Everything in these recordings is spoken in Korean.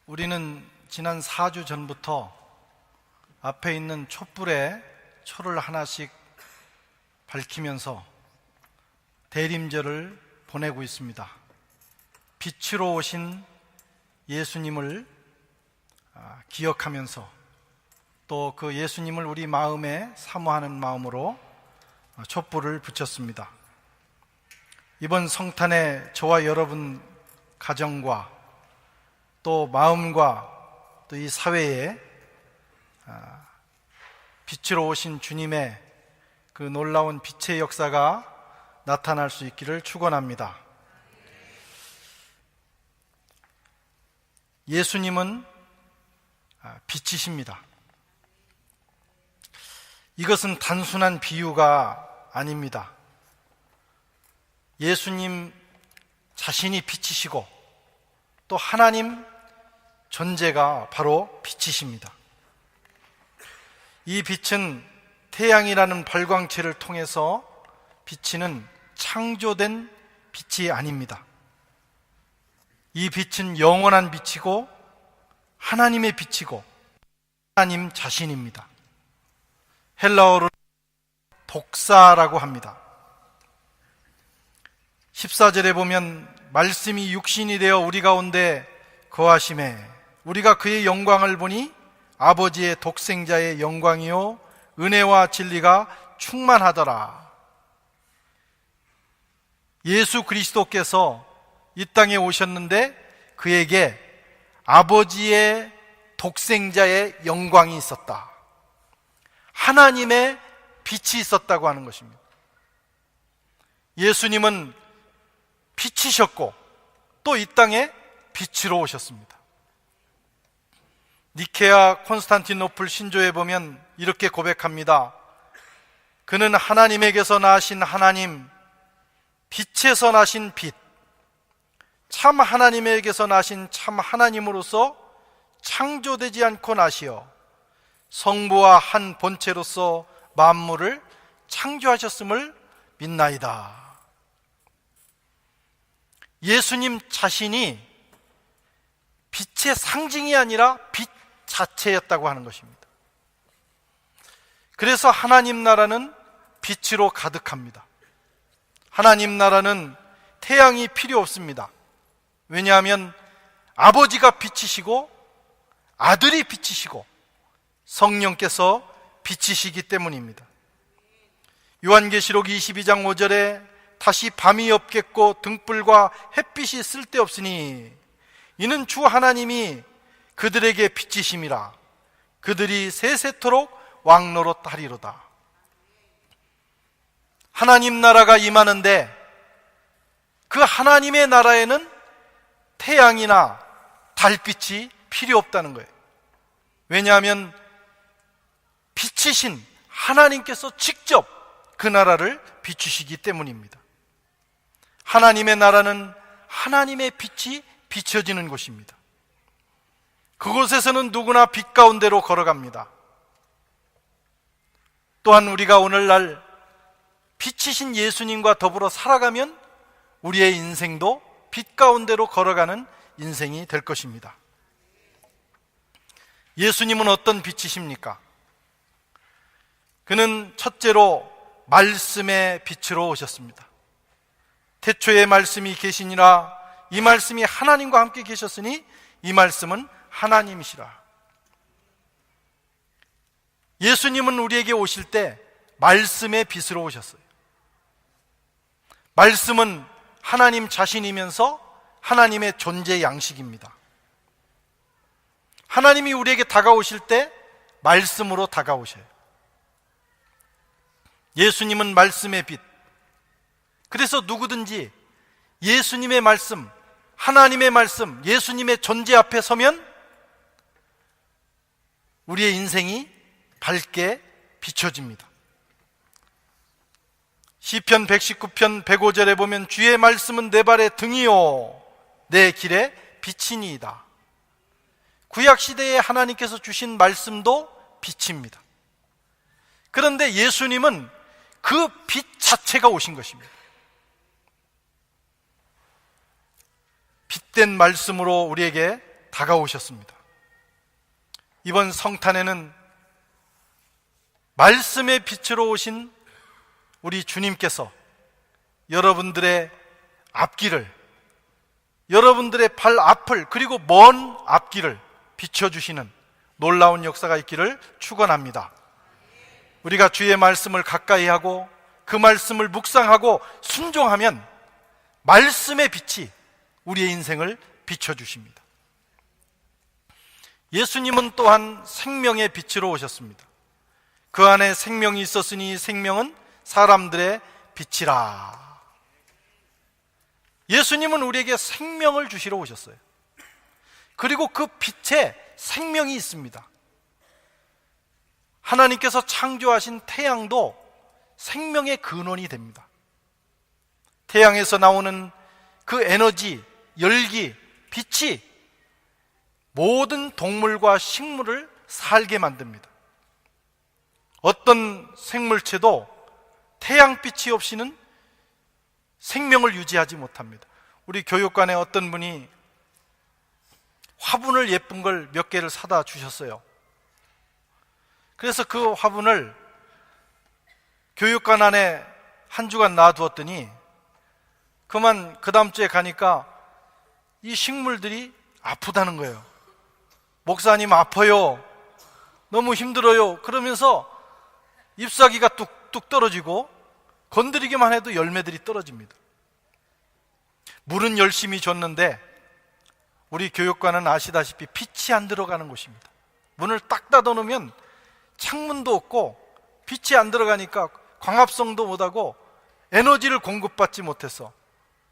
우리는 지난 4주 전부터 앞에 있는 촛불에 초를 하나씩 밝히면서 대림절을 보내고 있습니다. 빛으로 오신 예수님을 기억하면서 또 그 예수님을 우리 마음에 사모하는 마음으로 촛불을 붙였습니다. 이번 성탄에 저와 여러분 가정과 또 마음과 또 이 사회에 빛으로 오신 주님의 그 놀라운 빛의 역사가 나타날 수 있기를 축원합니다. 예수님은 빛이십니다. 이것은 단순한 비유가 아닙니다. 예수님 자신이 빛이시고 또 하나님 존재가 바로 빛이십니다. 이 빛은 태양이라는 발광체를 통해서 비치는 창조된 빛이 아닙니다. 이 빛은 영원한 빛이고 하나님의 빛이고 하나님 자신입니다. 헬라어로 독사라고 합니다. 14절에 보면 말씀이 육신이 되어 우리 가운데 거하심에 우리가 그의 영광을 보니 아버지의 독생자의 영광이요 은혜와 진리가 충만하더라. 예수 그리스도께서 이 땅에 오셨는데 그에게 아버지의 독생자의 영광이 있었다. 하나님의 빛이 있었다고 하는 것입니다. 예수님은 빛이셨고 또 이 땅에 빛으로 오셨습니다. 니케아 콘스탄티노플 신조에 보면 이렇게 고백합니다. 그는 하나님에게서 나신 하나님, 빛에서 나신 빛, 참 하나님에게서 나신 참 하나님으로서 창조되지 않고 나시어 성부와 한 본체로서 만물을 창조하셨음을 믿나이다. 예수님 자신이 빛의 상징이 아니라 빛 자체였다고 하는 것입니다. 그래서 하나님 나라는 빛으로 가득합니다. 하나님 나라는 태양이 필요 없습니다. 왜냐하면 아버지가 빛이시고 아들이 빛이시고 성령께서 빛이시기 때문입니다. 요한계시록 22장 5절에 다시 밤이 없겠고 등불과 햇빛이 쓸데없으니 이는 주 하나님이 그들에게 빛이심이라 그들이 세세토록 왕노릇하리로다. 하나님 나라가 임하는데 그 하나님의 나라에는 태양이나 달빛이 필요 없다는 거예요. 왜냐하면 빛이신 하나님께서 직접 그 나라를 비추시기 때문입니다. 하나님의 나라는 하나님의 빛이 비춰지는 곳입니다. 그곳에서는 누구나 빛 가운데로 걸어갑니다. 또한 우리가 오늘날 빛이신 예수님과 더불어 살아가면 우리의 인생도 빛 가운데로 걸어가는 인생이 될 것입니다. 예수님은 어떤 빛이십니까? 그는 첫째로 말씀의 빛으로 오셨습니다. 태초에 말씀이 계시니라 이 말씀이 하나님과 함께 계셨으니 이 말씀은 하나님이시라. 예수님은 우리에게 오실 때 말씀의 빛으로 오셨어요. 말씀은 하나님 자신이면서 하나님의 존재 양식입니다. 하나님이 우리에게 다가오실 때 말씀으로 다가오셔요. 예수님은 말씀의 빛. 그래서 누구든지 예수님의 말씀, 하나님의 말씀, 예수님의 존재 앞에 서면 우리의 인생이 밝게 비춰집니다. 시편 119편 105절에 보면 주의 말씀은 내 발의 등이요 내 길의 빛이니이다. 구약시대에 하나님께서 주신 말씀도 빛입니다. 그런데 예수님은 그 빛 자체가 오신 것입니다. 빛된 말씀으로 우리에게 다가오셨습니다. 이번 성탄에는 말씀의 빛으로 오신 우리 주님께서 여러분들의 앞길을, 여러분들의 발 앞을, 그리고 먼 앞길을 비춰주시는 놀라운 역사가 있기를 축원합니다. 우리가 주의 말씀을 가까이 하고 그 말씀을 묵상하고 순종하면 말씀의 빛이 우리의 인생을 비춰주십니다. 예수님은 또한 생명의 빛으로 오셨습니다. 그 안에 생명이 있었으니 생명은 사람들의 빛이라. 예수님은 우리에게 생명을 주시러 오셨어요. 그리고 그 빛에 생명이 있습니다. 하나님께서 창조하신 태양도 생명의 근원이 됩니다. 태양에서 나오는 그 에너지, 열기, 빛이 모든 동물과 식물을 살게 만듭니다. 어떤 생물체도 태양빛이 없이는 생명을 유지하지 못합니다. 우리 교육관에 어떤 분이 화분을 예쁜 걸 몇 개를 사다 주셨어요. 그래서 그 화분을 교육관 안에 한 주간 놔두었더니 그만 그 다음 주에 가니까 이 식물들이 아프다는 거예요. 목사님 아파요, 너무 힘들어요 그러면서 잎사귀가 뚝뚝 떨어지고 건드리기만 해도 열매들이 떨어집니다. 물은 열심히 줬는데 우리 교육관은 아시다시피 빛이 안 들어가는 곳입니다. 문을 딱 닫아놓으면 창문도 없고 빛이 안 들어가니까 광합성도 못하고 에너지를 공급받지 못해서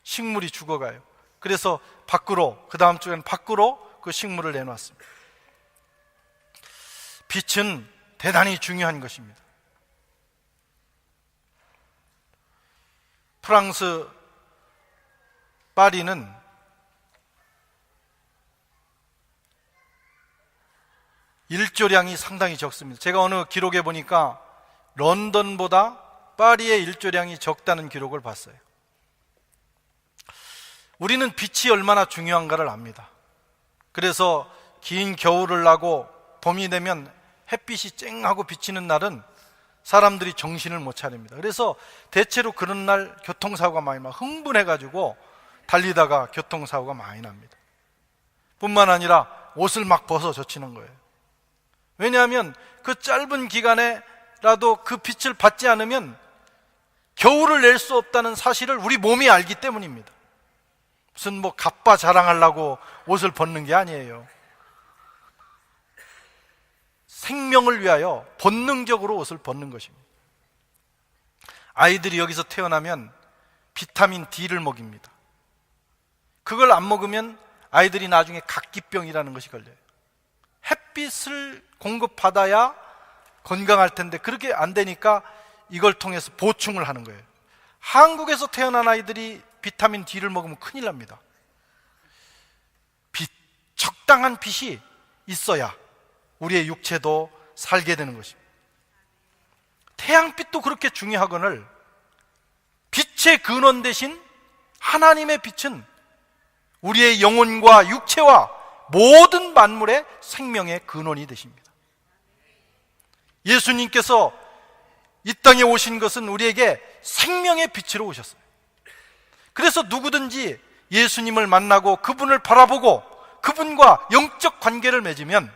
식물이 죽어가요. 그래서 밖으로, 그 다음 주에는 밖으로 그 식물을 내놨습니다. 빛은 대단히 중요한 것입니다. 프랑스 파리는 일조량이 상당히 적습니다. 제가 어느 기록에 보니까 런던보다 파리의 일조량이 적다는 기록을 봤어요. 우리는 빛이 얼마나 중요한가를 압니다. 그래서 긴 겨울을 나고 봄이 되면 햇빛이 쨍하고 비치는 날은 사람들이 정신을 못 차립니다. 그래서 대체로 그런 날 교통사고가 많이 나, 흥분해가지고 달리다가 교통사고가 많이 납니다. 뿐만 아니라 옷을 막 벗어 젖히는 거예요. 왜냐하면 그 짧은 기간에라도 그 빛을 받지 않으면 겨울을 낼 수 없다는 사실을 우리 몸이 알기 때문입니다. 무슨 뭐 갑바 자랑하려고 옷을 벗는 게 아니에요. 생명을 위하여 본능적으로 옷을 벗는 것입니다. 아이들이 여기서 태어나면 비타민 D를 먹입니다. 그걸 안 먹으면 아이들이 나중에 각기병이라는 것이 걸려요. 햇빛을 공급받아야 건강할 텐데 그렇게 안 되니까 이걸 통해서 보충을 하는 거예요. 한국에서 태어난 아이들이 비타민 D를 먹으면 큰일 납니다. 적당한 빛이 있어야 우리의 육체도 살게 되는 것입니다. 태양빛도 그렇게 중요하거늘 빛의 근원 대신 하나님의 빛은 우리의 영혼과 육체와 모든 만물의 생명의 근원이 되십니다. 예수님께서 이 땅에 오신 것은 우리에게 생명의 빛으로 오셨어요. 그래서 누구든지 예수님을 만나고 그분을 바라보고 그분과 영적 관계를 맺으면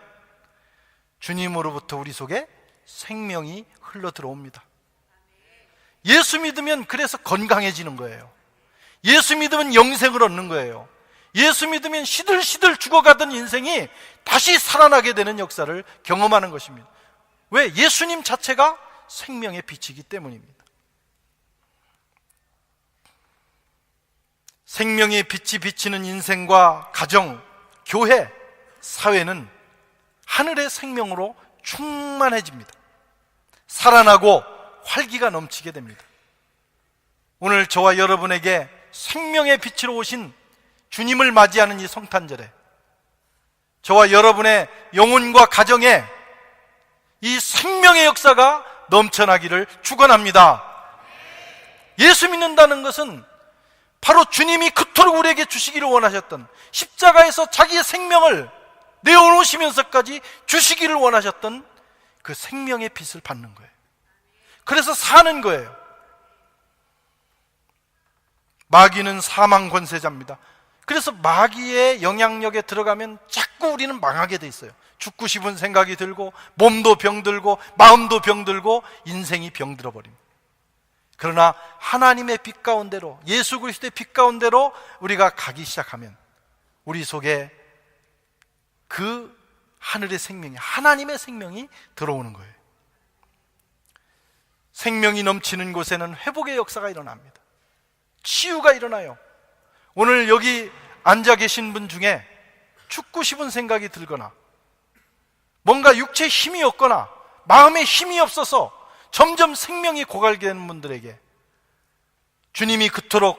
주님으로부터 우리 속에 생명이 흘러 들어옵니다. 예수 믿으면 그래서 건강해지는 거예요. 예수 믿으면 영생을 얻는 거예요. 예수 믿으면 시들시들 죽어가던 인생이 다시 살아나게 되는 역사를 경험하는 것입니다. 왜? 예수님 자체가 생명의 빛이기 때문입니다. 생명의 빛이 비치는 인생과 가정, 교회, 사회는 하늘의 생명으로 충만해집니다. 살아나고 활기가 넘치게 됩니다. 오늘 저와 여러분에게 생명의 빛으로 오신 주님을 맞이하는 이 성탄절에 저와 여러분의 영혼과 가정에 이 생명의 역사가 넘쳐나기를 축원합니다. 예수 믿는다는 것은 바로 주님이 그토록 우리에게 주시기를 원하셨던, 십자가에서 자기의 생명을 내어놓으시면서까지 주시기를 원하셨던 그 생명의 빛을 받는 거예요. 그래서 사는 거예요. 마귀는 사망 권세자입니다. 그래서 마귀의 영향력에 들어가면 자꾸 우리는 망하게 돼 있어요. 죽고 싶은 생각이 들고, 몸도 병들고, 마음도 병들고, 인생이 병들어 버립니다. 그러나 하나님의 빛 가운데로, 예수 그리스도의 빛 가운데로 우리가 가기 시작하면 우리 속에 그 하늘의 생명이, 하나님의 생명이 들어오는 거예요. 생명이 넘치는 곳에는 회복의 역사가 일어납니다. 치유가 일어나요. 오늘 여기 앉아 계신 분 중에 죽고 싶은 생각이 들거나, 뭔가 육체에 힘이 없거나 마음에 힘이 없어서 점점 생명이 고갈게 되는 분들에게 주님이 그토록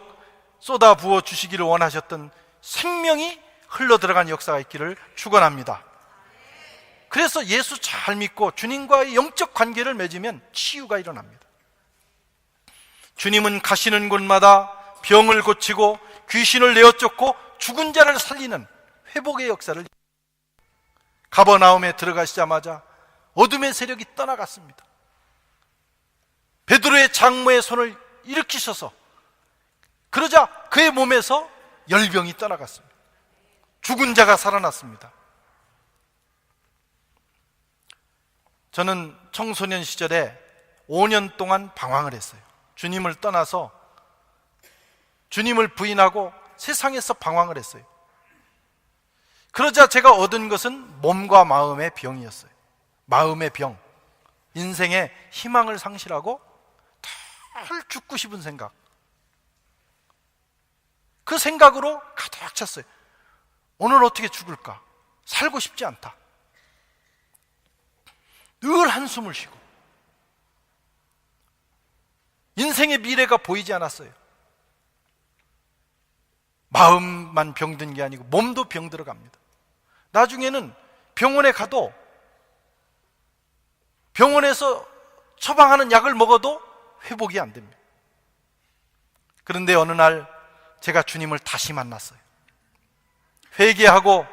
쏟아 부어 주시기를 원하셨던 생명이 흘러들어간 역사가 있기를 축원합니다. 그래서 예수 잘 믿고 주님과의 영적 관계를 맺으면 치유가 일어납니다. 주님은 가시는 곳마다 병을 고치고 귀신을 내어쫓고 죽은 자를 살리는 회복의 역사를, 가버나움에 들어가시자마자 어둠의 세력이 떠나갔습니다. 베드로의 장모의 손을 일으키셔서, 그러자 그의 몸에서 열병이 떠나갔습니다. 죽은 자가 살아났습니다. 저는 청소년 시절에 5년 동안 방황을 했어요. 주님을 떠나서, 주님을 부인하고 세상에서 방황을 했어요. 그러자 제가 얻은 것은 몸과 마음의 병이었어요. 마음의 병, 인생의 희망을 상실하고 덜 죽고 싶은 생각, 그 생각으로 가득 찼어요. 오늘 어떻게 죽을까? 살고 싶지 않다. 늘 한숨을 쉬고 인생의 미래가 보이지 않았어요. 마음만 병든 게 아니고 몸도 병들어 갑니다. 나중에는 병원에 가도, 병원에서 처방하는 약을 먹어도 회복이 안 됩니다. 그런데 어느 날 제가 주님을 다시 만났어요. 회개하고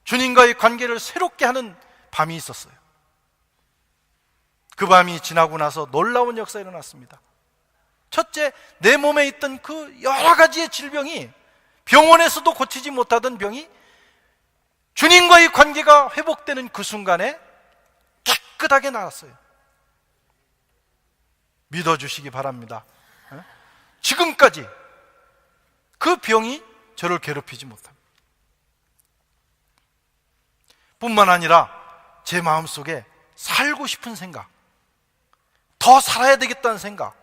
주님과의 관계를 새롭게 하는 밤이 있었어요. 그 밤이 지나고 나서 놀라운 역사가 일어났습니다. 첫째, 내 몸에 있던 그 여러 가지의 질병이, 병원에서도 고치지 못하던 병이 주님과의 관계가 회복되는 그 순간에 깨끗하게 나았어요. 믿어주시기 바랍니다. 지금까지 그 병이 저를 괴롭히지 못합니다. 뿐만 아니라 제 마음속에 살고 싶은 생각, 더 살아야 되겠다는 생각,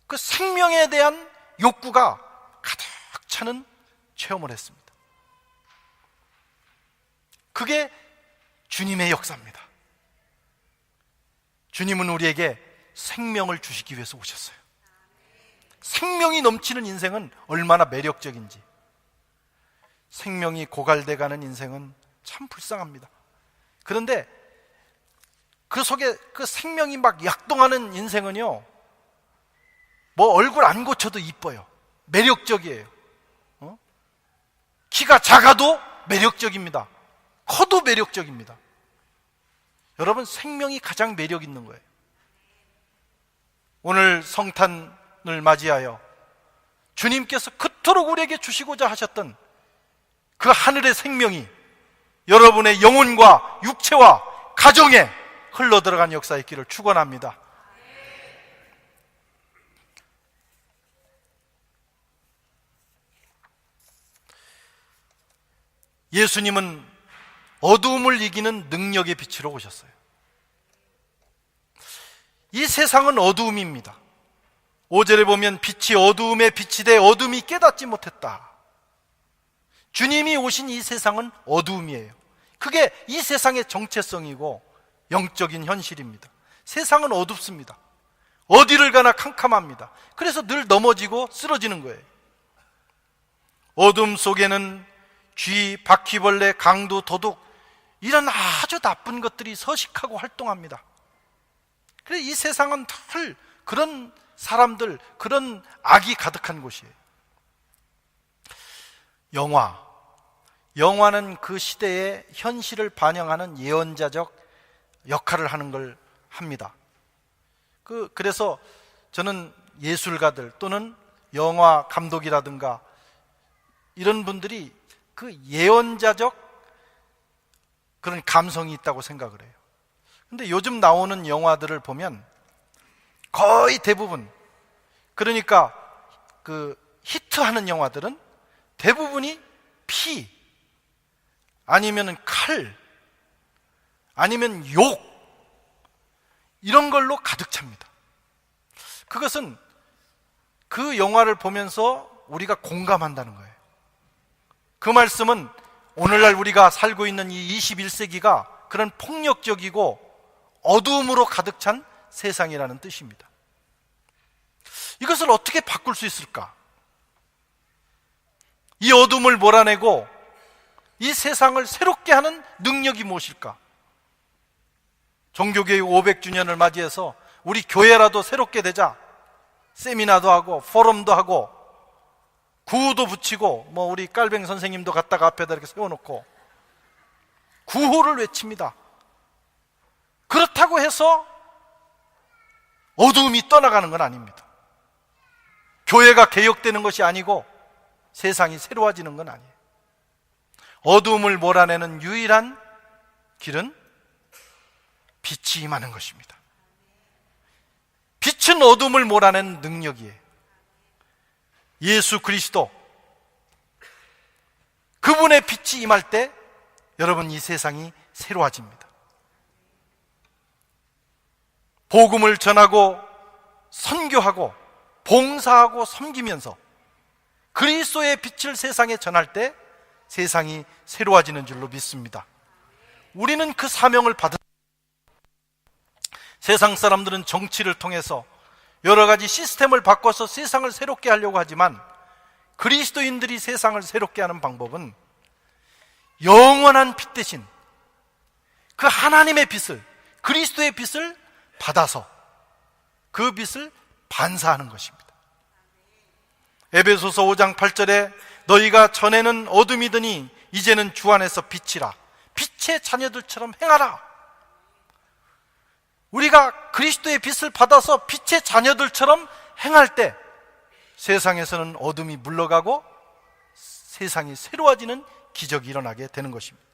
그 생명에 대한 욕구가 가득 차는 체험을 했습니다. 그게 주님의 역사입니다. 주님은 우리에게 생명을 주시기 위해서 오셨어요. 생명이 넘치는 인생은 얼마나 매력적인지. 생명이 고갈돼가는 인생은 참 불쌍합니다. 그런데 그 속에 그 생명이 막 약동하는 인생은요, 뭐 얼굴 안 고쳐도 이뻐요. 매력적이에요. 키가 작아도 매력적입니다. 커도 매력적입니다. 여러분, 생명이 가장 매력 있는 거예요. 오늘 성탄을 맞이하여 주님께서 그토록 우리에게 주시고자 하셨던 그 하늘의 생명이 여러분의 영혼과 육체와 가정에 흘러들어간 역사의 길을 축원합니다. 예수님은 어두움을 이기는 능력의 빛으로 오셨어요. 이 세상은 어두움입니다. 5절에 보면 빛이 어두움에 빛이 돼 어둠이 깨닫지 못했다. 주님이 오신 이 세상은 어두움이에요. 그게 이 세상의 정체성이고 영적인 현실입니다. 세상은 어둡습니다. 어디를 가나 캄캄합니다. 그래서 늘 넘어지고 쓰러지는 거예요. 어둠 속에는 쥐, 바퀴벌레, 강도, 도둑, 이런 아주 나쁜 것들이 서식하고 활동합니다. 그래서 이 세상은 늘 그런 사람들, 그런 악이 가득한 곳이에요. 영화는 그 시대의 현실을 반영하는 예언자적 역할을 하는 걸 합니다. 그래서 저는 예술가들 또는 영화 감독이라든가 이런 분들이 그 예언자적 그런 감성이 있다고 생각을 해요. 근데 요즘 나오는 영화들을 보면 거의 대부분, 그러니까 그 히트하는 영화들은 대부분이 피, 아니면 칼, 아니면 욕, 이런 걸로 가득 찹니다. 그것은 그 영화를 보면서 우리가 공감한다는 거예요. 그 말씀은 오늘날 우리가 살고 있는 이 21세기가 그런 폭력적이고 어두움으로 가득 찬 세상이라는 뜻입니다. 이것을 어떻게 바꿀 수 있을까? 이 어둠을 몰아내고 이 세상을 새롭게 하는 능력이 무엇일까? 종교개혁 500주년을 맞이해서 우리 교회라도 새롭게 되자. 세미나도 하고 포럼도 하고 구호도 붙이고 우리 깔뱅 선생님도 갖다가 앞에다 이렇게 세워놓고 구호를 외칩니다. 그렇다고 해서 어두움이 떠나가는 건 아닙니다. 교회가 개혁되는 것이 아니고 세상이 새로워지는 건 아니에요. 어두움을 몰아내는 유일한 길은 빛이 임하는 것입니다. 빛은 어둠을 몰아내는 능력이에요. 예수 그리스도, 그분의 빛이 임할 때 여러분 이 세상이 새로워집니다. 복음을 전하고 선교하고 봉사하고 섬기면서 그리스도의 빛을 세상에 전할 때 세상이 새로워지는 줄로 믿습니다. 우리는 그 사명을 받은, 세상 사람들은 정치를 통해서 여러 가지 시스템을 바꿔서 세상을 새롭게 하려고 하지만 그리스도인들이 세상을 새롭게 하는 방법은 영원한 빛 대신 그 하나님의 빛을, 그리스도의 빛을 받아서 그 빛을 반사하는 것입니다. 에베소서 5장 8절에 너희가 전에는 어둠이더니 이제는 주 안에서 빛이라, 빛의 자녀들처럼 행하라. 우리가 그리스도의 빛을 받아서 빛의 자녀들처럼 행할 때 세상에서는 어둠이 물러가고 세상이 새로워지는 기적이 일어나게 되는 것입니다.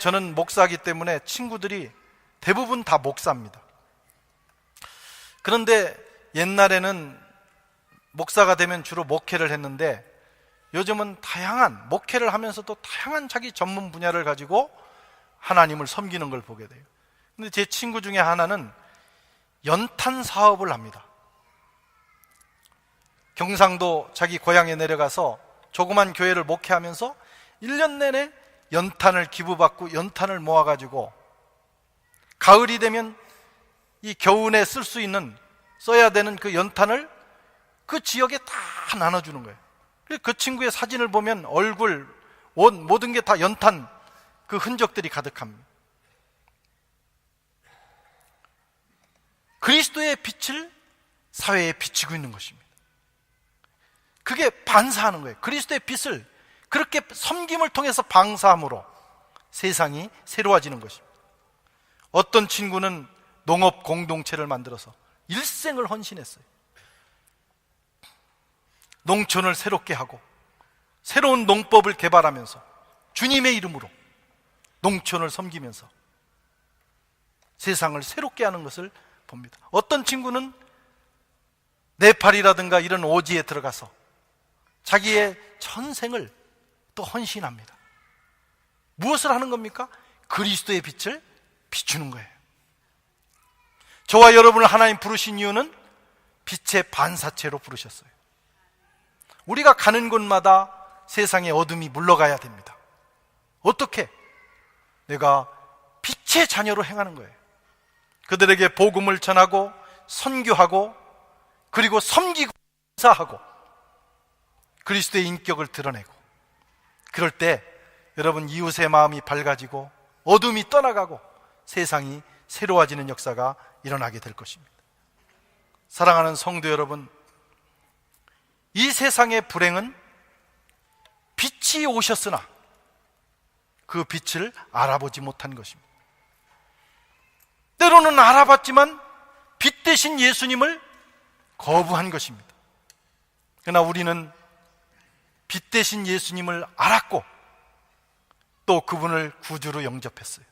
저는 목사이기 때문에 친구들이 대부분 다 목사입니다. 그런데 옛날에는 목사가 되면 주로 목회를 했는데 요즘은 다양한 목회를 하면서도 다양한 자기 전문 분야를 가지고 하나님을 섬기는 걸 보게 돼요. 근데 제 친구 중에 하나는 연탄 사업을 합니다. 경상도 자기 고향에 내려가서 조그만 교회를 목회하면서 1년 내내 연탄을 기부받고 연탄을 모아가지고 가을이 되면 이 겨울에 쓸 수 있는, 써야 되는 그 연탄을 그 지역에 다 나눠주는 거예요. 그 친구의 사진을 보면 얼굴, 옷, 모든 게 다 연탄 그 흔적들이 가득합니다. 그리스도의 빛을 사회에 비치고 있는 것입니다. 그게 반사하는 거예요. 그리스도의 빛을 그렇게 섬김을 통해서 방사함으로 세상이 새로워지는 것입니다. 어떤 친구는 농업 공동체를 만들어서 일생을 헌신했어요. 농촌을 새롭게 하고 새로운 농법을 개발하면서 주님의 이름으로 농촌을 섬기면서 세상을 새롭게 하는 것을 봅니다. 어떤 친구는 네팔이라든가 이런 오지에 들어가서 자기의 전생을 또 헌신합니다. 무엇을 하는 겁니까? 그리스도의 빛을 비추는 거예요. 저와 여러분을 하나님 부르신 이유는 빛의 반사체로 부르셨어요. 우리가 가는 곳마다 세상의 어둠이 물러가야 됩니다. 어떻게? 내가 빛의 자녀로 행하는 거예요. 그들에게 복음을 전하고 선교하고 그리고 섬기고 봉사하고 그리스도의 인격을 드러내고, 그럴 때 여러분 이웃의 마음이 밝아지고 어둠이 떠나가고 세상이 새로워지는 역사가 일어나게 될 것입니다. 사랑하는 성도 여러분, 이 세상의 불행은 빛이 오셨으나 그 빛을 알아보지 못한 것입니다. 때로는 알아봤지만 빛 대신 예수님을 거부한 것입니다. 그러나 우리는 빛 대신 예수님을 알았고 또 그분을 구주로 영접했어요.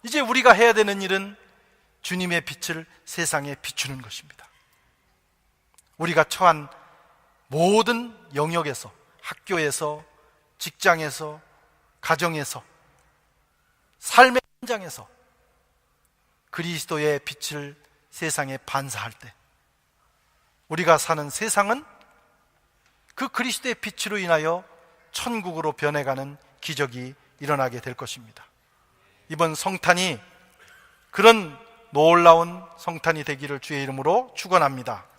이제 우리가 해야 되는 일은 주님의 빛을 세상에 비추는 것입니다. 우리가 처한 모든 영역에서, 학교에서, 직장에서, 가정에서, 삶의 현장에서 그리스도의 빛을 세상에 반사할 때 우리가 사는 세상은 그 그리스도의 빛으로 인하여 천국으로 변해가는 기적이 일어나게 될 것입니다. 이번 성탄이 그런 놀라운 성탄이 되기를 주의 이름으로 축원합니다.